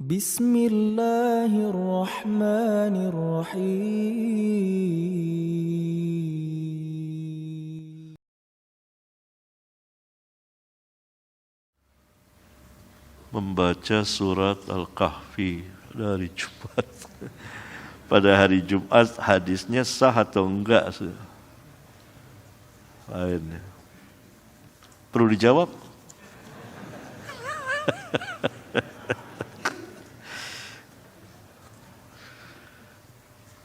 Bismillahirrahmanirrahim. Membaca surat Al-Kahfi dari Jumat. Pada hari Jumat hadisnya sah atau enggak? Lainnya. Perlu dijawab?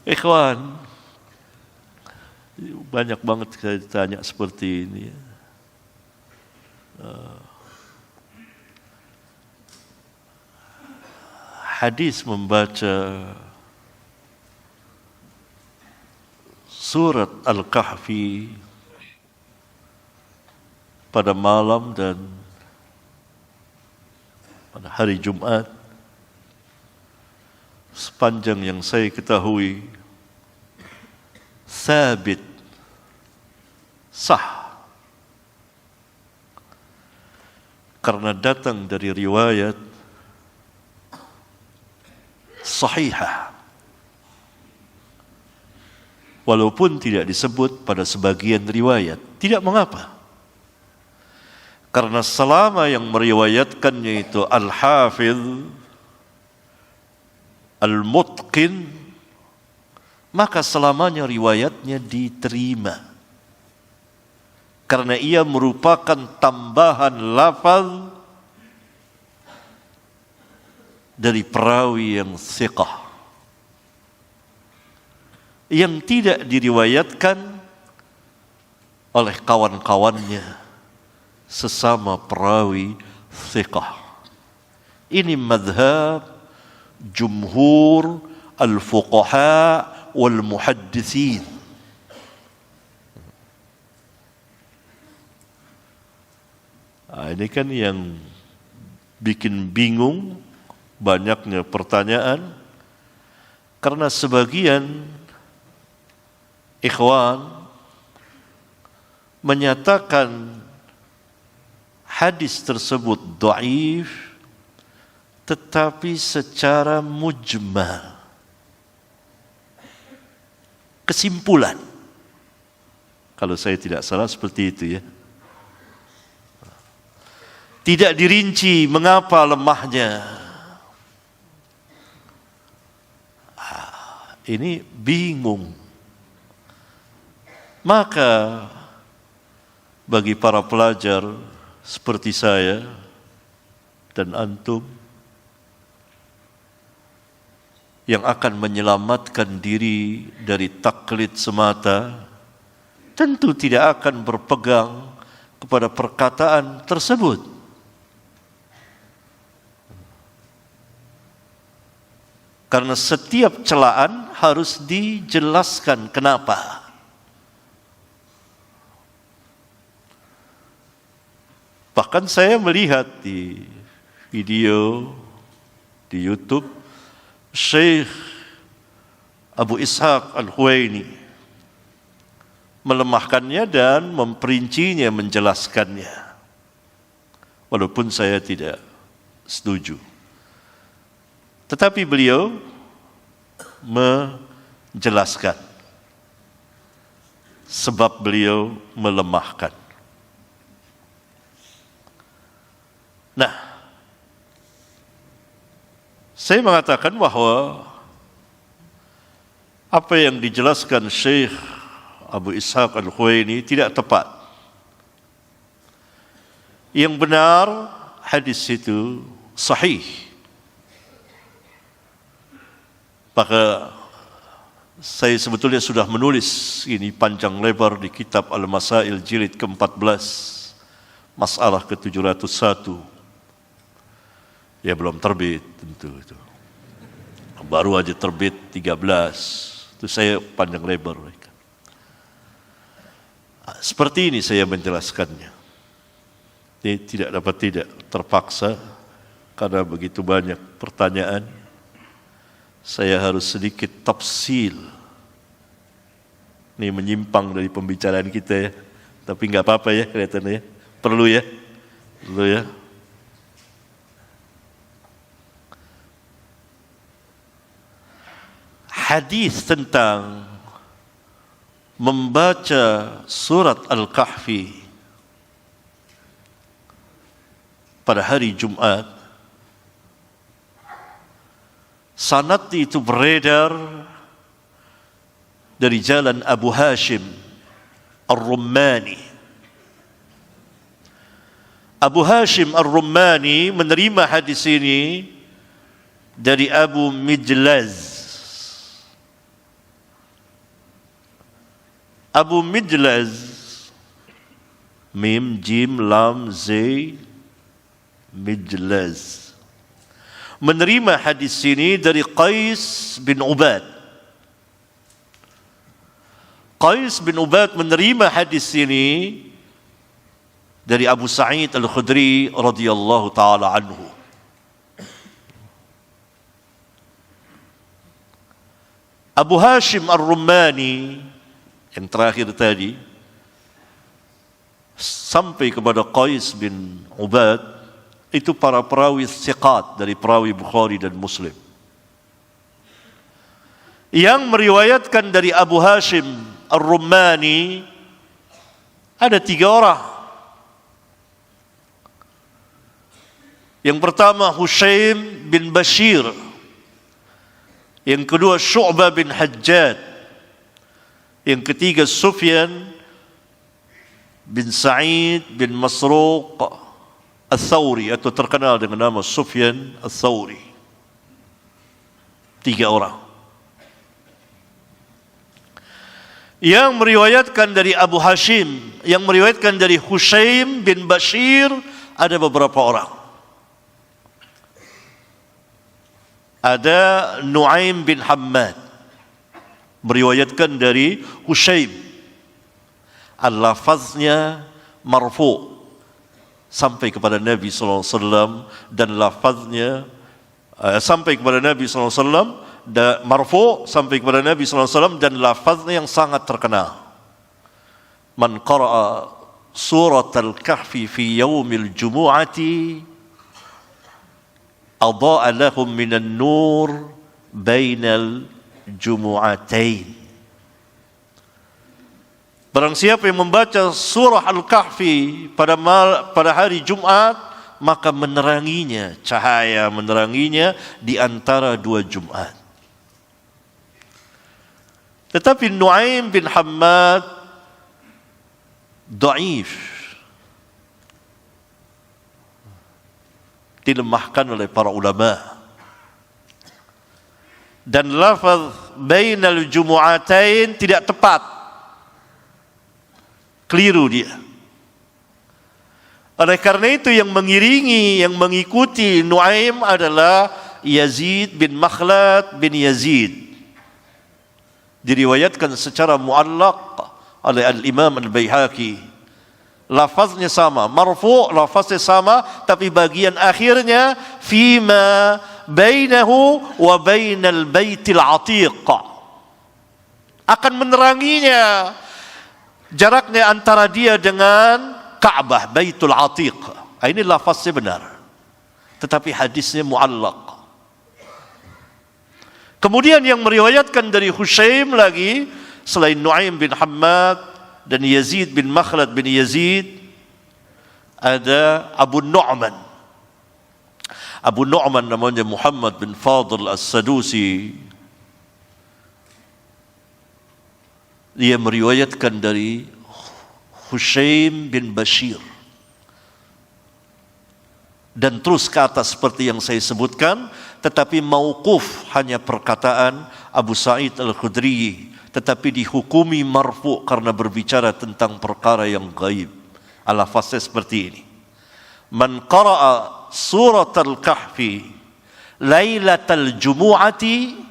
Ikhwan, banyak banget saya ditanya seperti ini. Hadis membaca surat Al-Kahfi pada malam dan pada hari Jumat, sepanjang yang saya ketahui, sabit, sah, karena datang dari riwayat sahihah, walaupun tidak disebut pada sebagian riwayat. Tidak mengapa, karena selama yang meriwayatkannya itu Al-Hafidh Al-Mutqin, maka selamanya riwayatnya diterima, karena ia merupakan tambahan lafaz dari perawi yang thiqah, yang tidak diriwayatkan oleh kawan-kawannya sesama perawi thiqah. Ini madhab jumhur al-fuqaha wal muhaddithin. Ini kan yang bikin bingung, banyaknya pertanyaan, karena sebagian ikhwan menyatakan hadis tersebut dhaif, tetapi secara mujmal, kesimpulan, kalau saya tidak salah seperti itu ya, tidak dirinci mengapa lemahnya. Ini bingung. Maka bagi para pelajar seperti saya dan antum yang akan menyelamatkan diri dari taklid semata, tentu tidak akan berpegang kepada perkataan tersebut. Karena setiap celaan harus dijelaskan kenapa. Bahkan saya melihat di video di YouTube Syekh Abu Ishaq Al-Huwaini melemahkannya dan memperincinya, menjelaskannya. Walaupun saya tidak setuju, tetapi beliau menjelaskan sebab beliau melemahkan. Nah, saya mengatakan bahwa apa yang dijelaskan Syekh Abu Ishaq Al-Huwaini tidak tepat. Yang benar, hadis itu sahih. Maka saya sebetulnya sudah menulis ini panjang lebar di kitab Al-Masail jilid ke-14, masalah ke-701. Ya belum terbit tentu itu. Baru aja terbit 13. Itu saya panjang lebar. Seperti ini saya menjelaskannya. Ini tidak dapat tidak, terpaksa karena begitu banyak pertanyaan. Saya harus sedikit tafsil. Ini menyimpang dari pembicaraan kita ya. Tapi nggak apa-apa ya kelihatannya ya. Perlu ya. hadis tentang membaca surat Al-Kahfi pada hari Jumat, sanad itu beredar dari jalan Abu Hashim Ar-Rummani. Abu Hashim Ar-Rummani menerima hadis ini dari Abu Mijlaz. Abu Mijlaz, mim, jim, lam, zay, Mijlaz, menerima hadis ini dari Qais bin Ubad. Qais bin Ubad menerima hadis ini dari Abu Sa'id Al-Khudri radhiyallahu taala anhu. Abu Hashim Ar-Rummani yang terakhir tadi sampai kepada Qais bin Ubad, itu para perawi thiqat dari perawi Bukhari dan Muslim. Yang meriwayatkan dari Abu Hashim Ar-Rummani ada 3 orang. Yang pertama Hushaim bin Bashir, yang kedua Syu'bah bin Hajjaj, yang ketiga Sufyan bin Sa'id bin Masruq Al-Thawri, atau terkenal dengan nama Sufyan Al-Thawri. 3 orang. Yang meriwayatkan dari Abu Hashim, yang meriwayatkan dari Hushaim bin Bashir, ada beberapa orang. Ada Nu'aim bin Hammad, meriwayatkan dari Hushaim. Al-lafaznya marfu' sampai kepada Nabi SAW, dan lafaznya sampai kepada Nabi SAW, dan marfu' sampai kepada Nabi SAW, dan lafaznya yang sangat terkenal. Man qara'a surat al-kahfi fi yaumil jumu'ati adha'a lahum minan nur bainal jumu'atain. Barang siapa yang membaca surah Al-Kahfi pada hari Jumat, maka meneranginya, cahaya meneranginya di antara 2 Jumat. Tetapi Nu'aim bin Hammad dhaif, dilemahkan oleh para ulama. Dan lafaz bainal jumu'atain tidak tepat, keliru dia. Oleh karena itu yang mengiringi, yang mengikuti Nu'aim adalah Yazid bin Makhlad bin Yazid. Diriwayatkan secara mu'allaq oleh Al-Imam Al-Baihaqi. Lafaznya sama, marfu', lafaznya sama, tapi bagian akhirnya fima bainahu wa bainal baitil atiq, akan meneranginya jaraknya antara dia dengan Ka'bah, Baitul Atiq. Ini lafaznya benar, tetapi hadisnya mu'allaq. Kemudian yang meriwayatkan dari Hushaim lagi, selain Nu'aim bin Hammad dan Yazid bin Makhlad bin Yazid, ada Abu Nu'man. Abu Nu'man namanya Muhammad bin Fadl As-Sadusi. Dia meriwayatkan dari Hushaim bin Bashir, dan terus ke atas seperti yang saya sebutkan, tetapi mauquf, hanya perkataan Abu Sa'id Al-Khudri, tetapi dihukumi marfu' karena berbicara tentang perkara yang gaib. Al-lafaznya seperti ini: Man qara'a surat al-kahfi lailatal jumu'ati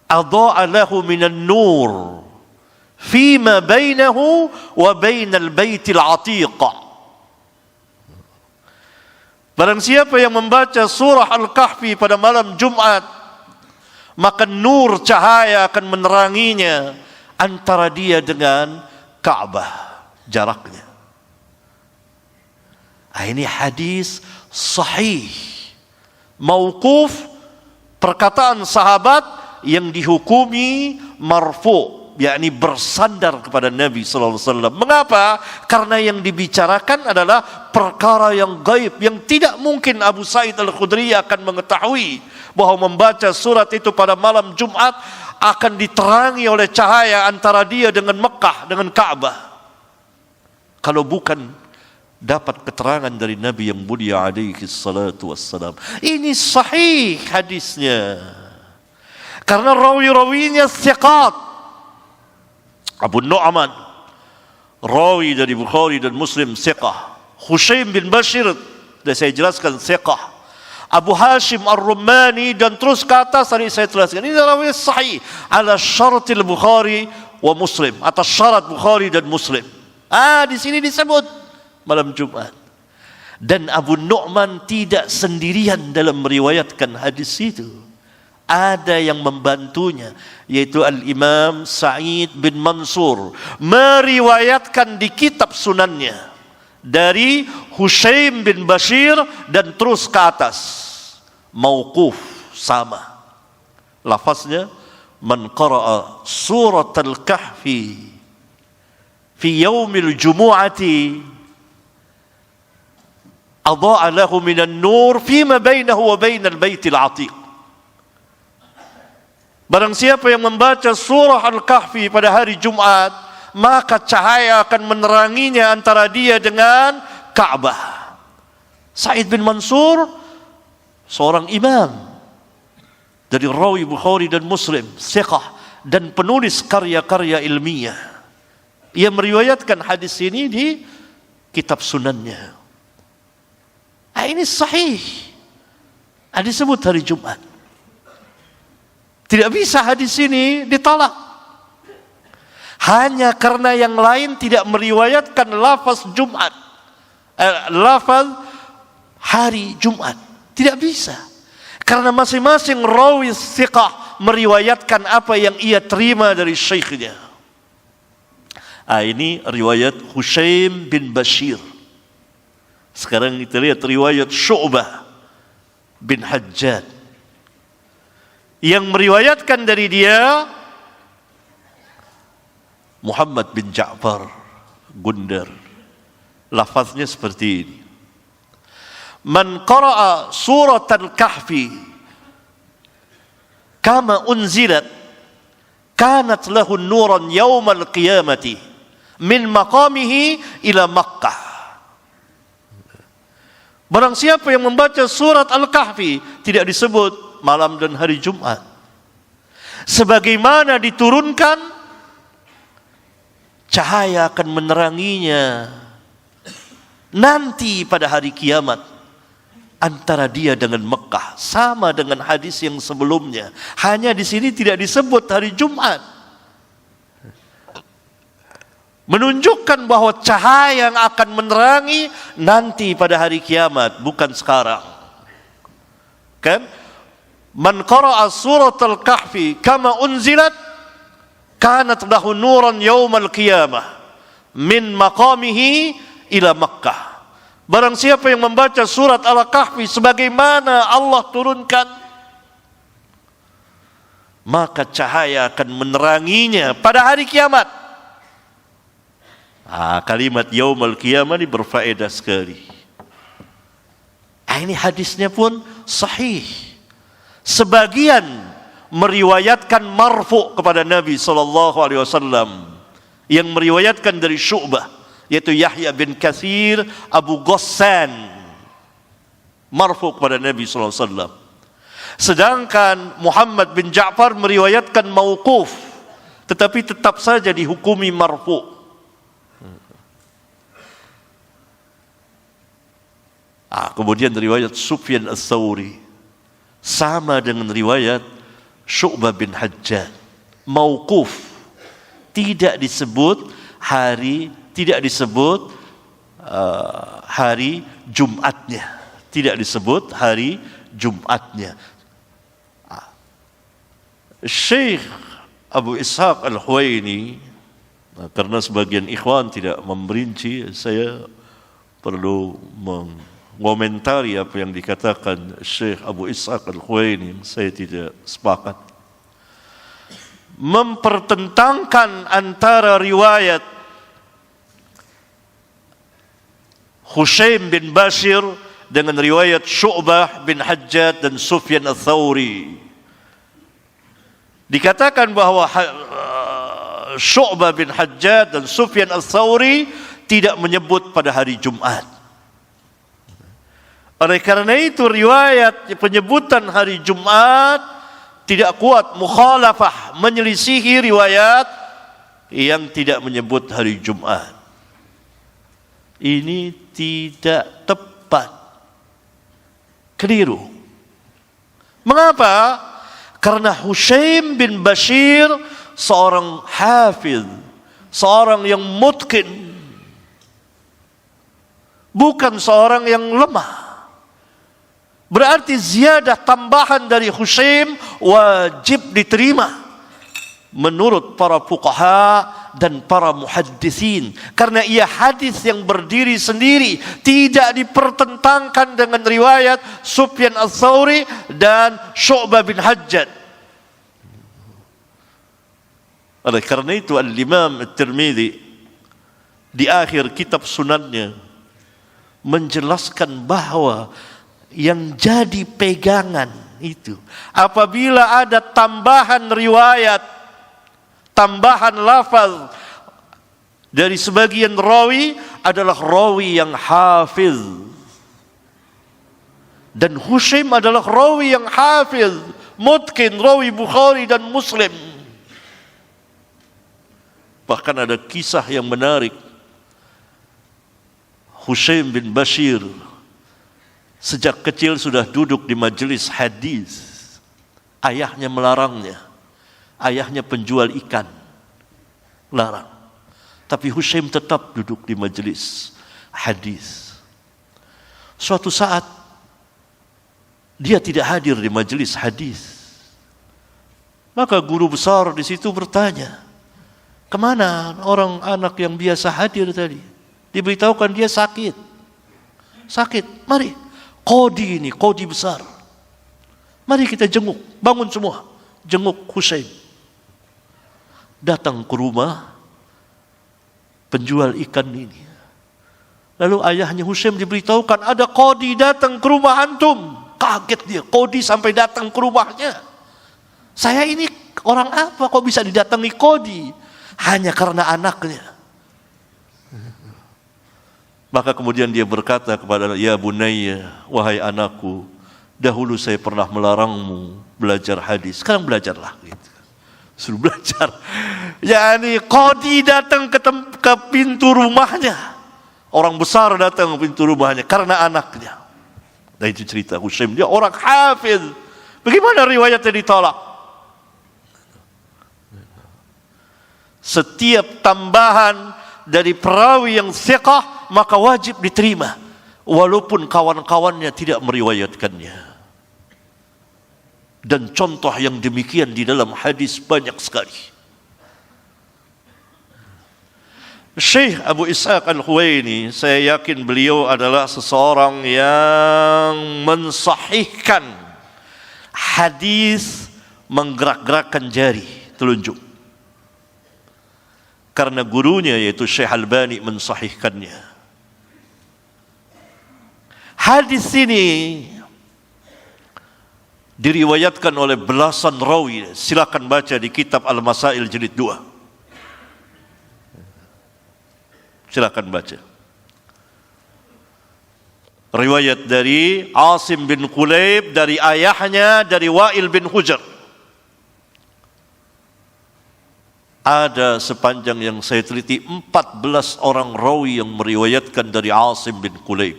adha'a lahu minan nur fima bainahu wa bainal baitil atiq. Barang siapa yang membaca surah Al-Kahfi pada malam Jumat, maka nur cahaya akan meneranginya antara dia dengan Ka'bah, jaraknya. Ini hadis sahih, mauquf, perkataan sahabat yang dihukumi marfu, yakni bersandar kepada Nabi sallallahu alaihi wasallam. Mengapa? Karena yang dibicarakan adalah perkara yang gaib, yang tidak mungkin Abu Sa'id Al-Khudri akan mengetahui bahwa membaca surat itu pada malam Jumat akan diterangi oleh cahaya antara dia dengan Mekah, dengan Ka'bah. Kalau bukan dapat keterangan dari Nabi yang mulia alaihi salatu wassalam. Ini sahih hadisnya. Karena rawi-rawinya thiqat. Abu Nu'man, rawi dari Bukhari dan Muslim, thiqah. Hushaim bin Bashir, sudah saya jelaskan, thiqah. Abu Hashim Ar-Rumani, dan terus ke atas tadi saya jelaskan. Ini rawi sahih ala syaratil Bukhari wa Muslim, atas syarat Bukhari dan Muslim. Di sini disebut malam Jumat. Dan Abu Nu'man tidak sendirian dalam meriwayatkan hadis itu. Ada yang membantunya, yaitu Al-Imam Sa'id bin Mansur, meriwayatkan di kitab sunannya dari Hushaim bin Bashir dan terus ke atas. Mauquf sama. Lafaznya, man qara'a surat al-kahfi fi yaumil jumu'ati adha'a lahu minan nur fima bainahu wa bainal baitil atiq. Barang siapa yang membaca surah Al-Kahfi pada hari Jumat, maka cahaya akan meneranginya antara dia dengan Ka'bah. Sa'id bin Mansur, seorang imam dari rawi Bukhari dan Muslim, thiqah, dan penulis karya-karya ilmiah. Ia meriwayatkan hadis ini di kitab sunannya. Ini sahih. Disebut hari Jumat. Tidak bisa hadis ini ditolak. Hanya karena yang lain tidak meriwayatkan lafaz Jumat, lafaz hari Jumat. Tidak bisa. Karena masing-masing rawi thiqah meriwayatkan apa yang ia terima dari syekhnya. Ini riwayat Hushaim bin Bashir. Sekarang kita lihat riwayat Syu'bah bin Hajjaj, yang meriwayatkan dari dia Muhammad bin Ja'far Gundar. Lafaznya seperti ini. Man qara'a surat al-kahfi kama unzilat kanat lahu nuran yawmal qiyamati min maqamihi ila Makkah. Barang siapa yang membaca surat Al-Kahfi, tidak disebut malam dan hari Jumat, sebagaimana diturunkan, cahaya akan meneranginya nanti pada hari kiamat antara dia dengan Mekah. Sama dengan hadis yang sebelumnya, hanya di sini tidak disebut hari Jumat, menunjukkan bahwa cahaya yang akan menerangi nanti pada hari kiamat, bukan sekarang. Kan? Man qara'a surat al-kahfi kama unzilat kanat lahu nuran yawmal qiyamah min maqamihi ila Makkah. Barang siapa yang membaca surat al-kahfi sebagaimana Allah turunkan, maka cahaya akan meneranginya pada hari kiamat. Kalimat yaumal qiyamah ini berfaedah sekali. Ini hadisnya pun sahih. Sebagian meriwayatkan marfu kepada Nabi SAW, yang meriwayatkan dari Syu'bah, yaitu Yahya bin Katsir Abu Ghassan, marfu kepada Nabi SAW. Sedangkan Muhammad bin Ja'far meriwayatkan mauquf, tetapi tetap saja dihukumi marfu. Kemudian riwayat Sufyan Ats-Tsauri sama dengan riwayat Syu'bah bin Hajjaj, mauquf, tidak disebut hari, tidak disebut hari Jumatnya, tidak disebut hari Jumatnya. Syekh Abu Ishaq Al-Huwaini, karena sebagian ikhwan tidak memperinci, saya perlu mengomentari apa yang dikatakan Syekh Abu Ishaq Al-Khuwaini, saya tidak sepakat. Mempertentangkan antara riwayat Hushaim bin Bashir dengan riwayat Syu'bah bin Hajjaj dan Sufyan Ats-Tsauri. Dikatakan bahwa Syu'bah bin Hajjaj dan Sufyan Ats-Tsauri tidak menyebut pada hari Jumat. Oleh karena itu riwayat penyebutan hari Jumat tidak kuat, mukhalafah, menyelisihi riwayat yang tidak menyebut hari Jumat. Ini tidak tepat, keliru. Mengapa? Karena Hushaim bin Bashir seorang hafiz, seorang yang mutqin, bukan seorang yang lemah. Berarti ziyadah tambahan dari Hushaim wajib diterima menurut para fuqaha dan para muhadditsin, karena ia hadis yang berdiri sendiri, tidak dipertentangkan dengan riwayat Sufyan Ats-Tsauri dan Syu'bah bin Hajjaj. Oleh karena itu Al-Imam At-Tirmidzi di akhir kitab sunannya menjelaskan bahwa yang jadi pegangan itu apabila ada tambahan riwayat, tambahan lafaz dari sebagian rawi adalah rawi yang hafiz, dan Hushaim adalah rawi yang hafiz, mutqin, rawi Bukhari dan Muslim. Bahkan ada kisah yang menarik. Hushaim bin Bashir sejak kecil sudah duduk di majelis hadis. Ayahnya melarangnya. Ayahnya penjual ikan, larang. Tapi Hushaim tetap duduk di majelis hadis. Suatu saat dia tidak hadir di majelis hadis. Maka guru besar di situ bertanya, kemana orang anak yang biasa hadir tadi? Diberitahukan dia sakit. Sakit, mari. Qadi ini, qadi besar. Mari kita jenguk, bangun semua. Jenguk Hushaim. Datang ke rumah penjual ikan ini. Lalu ayahnya Hushaim diberitahukan ada qadi datang ke rumah antum. Kaget dia, qadi sampai datang ke rumahnya. Saya ini orang apa kok bisa didatangi qadi? Hanya karena anaknya. Maka kemudian dia berkata kepada, ya bunayya, wahai anakku, dahulu saya pernah melarangmu belajar hadis, sekarang belajarlah. Gitu. Suruh belajar. Yani qadi datang ke pintu rumahnya. Orang besar datang ke pintu rumahnya karena anaknya. Nah itu cerita Hushaim, dia orang hafiz. Bagaimana riwayatnya ditolak? Setiap tambahan dari perawi yang thiqah maka wajib diterima walaupun kawan-kawannya tidak meriwayatkannya. Dan contoh yang demikian di dalam hadis banyak sekali. Syekh Abu Ishaq Al-Khuwaini, saya yakin beliau adalah seseorang yang mensahihkan hadis menggerak-gerakkan jari telunjuk. Karena gurunya yaitu Syekh Albani mensahihkannya. Hadis ini diriwayatkan oleh belasan rawi. Silakan baca di kitab Al-Masail jilid 2. Silakan baca. Riwayat dari Asim bin Kulayb dari ayahnya dari Wa'il bin Hujr. Ada sepanjang yang saya teliti 14 orang rawi yang meriwayatkan dari Asim bin Kulayb.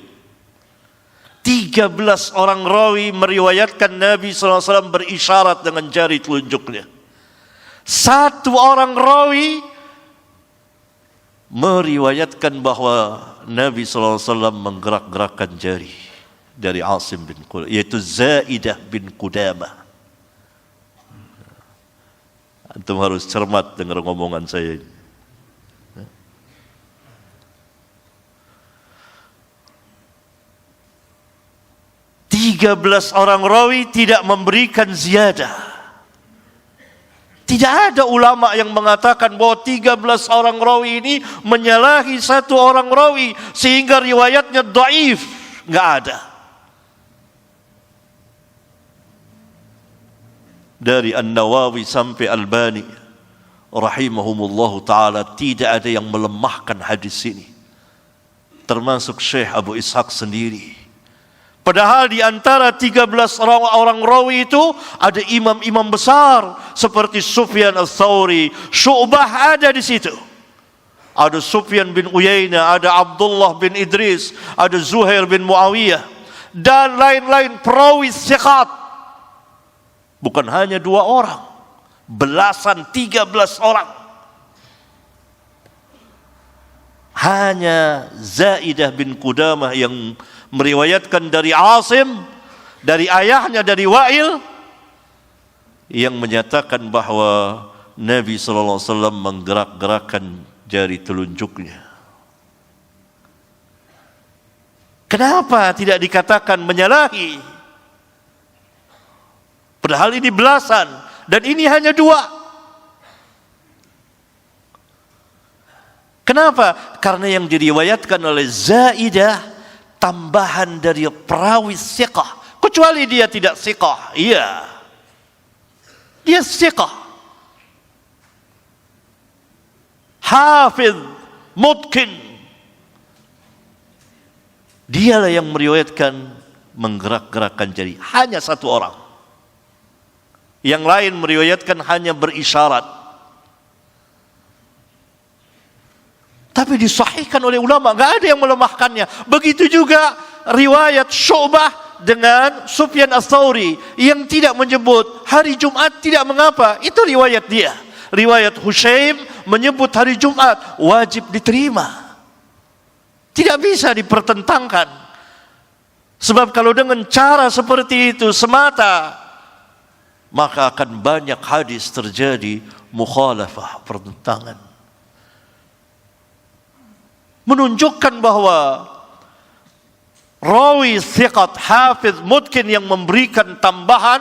13 orang rawi meriwayatkan Nabi SAW berisyarat dengan jari telunjuknya. 1 orang rawi meriwayatkan bahwa Nabi SAW menggerak-gerakkan jari dari Asim bin Kulayb, yaitu Zaidah bin Qudamah. Antum harus cermat dengar ngomongan saya ini. 13 orang rawi tidak memberikan ziyadah. Tidak ada ulama yang mengatakan bahwa 13 orang rawi ini menyalahi satu orang rawi sehingga riwayatnya dhaif. Enggak ada. Dari An-Nawawi sampai Albani rahimahumullahu ta'ala tidak ada yang melemahkan hadis ini. Termasuk Syekh Abu Ishaq sendiri. Padahal di antara 13 orang rawi itu ada imam-imam besar seperti Sufyan Ats-Tsauri, Syu'bah ada di situ. Ada Sufyan bin Uyainah, ada Abdullah bin Idris, ada Zuhair bin Muawiyah dan lain-lain perawi thiqat. Bukan hanya 2 orang, belasan 13 orang. Hanya Zaidah bin Qudamah yang meriwayatkan dari Asim, dari ayahnya dari Wa'il, yang menyatakan bahwa Nabi SAW menggerak-gerakkan jari telunjuknya. Kenapa tidak dikatakan menyalahi? Padahal ini belasan dan ini hanya 2. Kenapa? Karena yang diriwayatkan oleh Zaidah tambahan dari perawi thiqah. Kecuali dia tidak thiqah. Iya. Dia thiqah. Hafidh, mutqin. Dialah yang meriwayatkan menggerak-gerakkan jari. Hanya 1 orang. Yang lain meriwayatkan hanya berisyarat. Tapi disahihkan oleh ulama, enggak ada yang melemahkannya. Begitu juga riwayat Syu'bah dengan Sufyan Ats-Tsauri yang tidak menyebut hari Jumat tidak mengapa. Itu riwayat dia. Riwayat Hushaim menyebut hari Jumat wajib diterima. Tidak bisa dipertentangkan. Sebab kalau dengan cara seperti itu semata, maka akan banyak hadis terjadi mukhalafah, pertentangan. Menunjukkan bahwa rawi thiqat hafidh mutqin yang memberikan tambahan,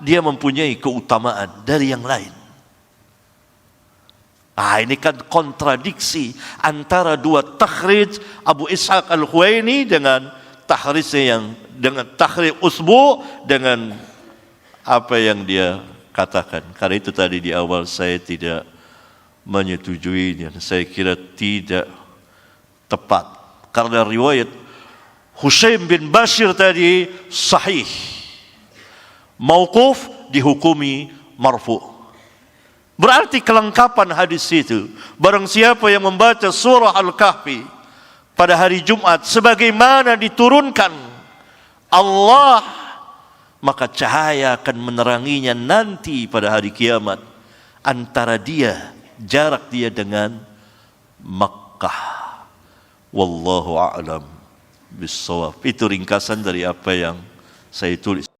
dia mempunyai keutamaan dari yang lain. Ini kan kontradiksi antara 2 takhrij Abu Ishaq Al-Huwaini dengan tahrijnya yang dengan takhrij Usbu dengan apa yang dia katakan. Karena itu tadi di awal saya tidak menyetujuinya. Saya kira tidak tepat. Karena riwayat Hushaim bin Bashir tadi sahih. Mauquf dihukumi marfu. Berarti kelengkapan hadis itu. Barang siapa yang membaca surah Al-Kahfi pada hari Jumat sebagaimana diturunkan Allah, maka cahaya akan meneranginya nanti pada hari kiamat. Antara dia, jarak dia dengan Makkah. Wallahu a'lam bissawab. Itu ringkasan dari apa yang saya tulis.